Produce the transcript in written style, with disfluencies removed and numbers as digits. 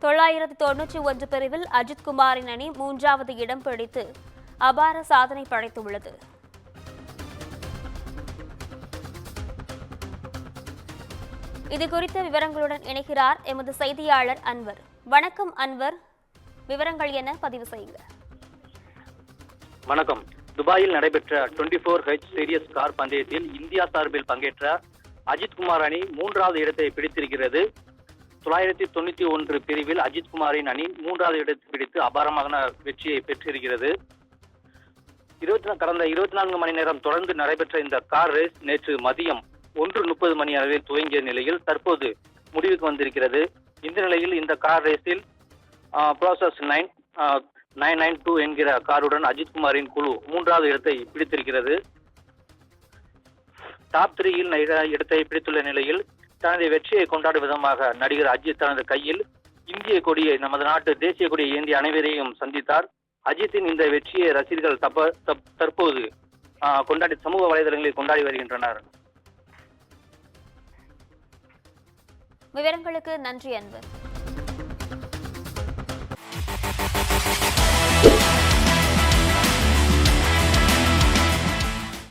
991 பிரிவில் அஜித்குமாரின் அணி 3வது இடம் பிடித்து அபார சாதனை படைத்துள்ளது. இதுகுறித்த விவரங்களுடன் இணைகிறார் எமது செய்தியாளர் அன்வர். வணக்கம் அன்வர், விவரங்கள் என்ன பதிவு செய்யுங்க. வணக்கம். துபாயில் நடைபெற்ற 24H சீரியஸ் கார் பந்தயத்தில் இந்தியா சார்பில் பங்கேற்ற அஜித்குமார் அணி 3வது இடத்தை பிடித்திருக்கிறது. 991 பிரிவில் அஜித்குமாரின் அணி 3வது இடத்தை பிடித்து அபாரமான வெற்றியை பெற்றிருக்கிறது. கடந்த 24 மணி நேரம் தொடர்ந்து நடைபெற்ற இந்த கார் ரேஸ் நேற்று மதியம் 1:30 மணி அளவில் துவங்கிய நிலையில் தற்போது முடிவுக்கு வந்திருக்கிறது. இந்த நிலையில் இந்த கார் ரேஸில் ப்ராசஸ் 992 என்கிற காருடன் அஜித்குமாரின் குழு 3வது இடத்தை பிடித்திருக்கிறது. டாப் 3யில் இடத்தை பிடித்துள்ள நிலையில் தனது வெற்றியை கொண்டாடும் விதமாக நடிகர் அஜித் தனது கையில் இந்திய கொடியை, நமது நாட்டு தேசிய கொடியை ஏந்தி அனைவரையும் சந்தித்தார். அஜித்தின் இந்த வெற்றியை ரசிகர்கள் தற்போது சமூக வலைதளங்களில் கொண்டாடி வருகின்றனர். விவரங்களுக்கு நன்றி அன்வர்.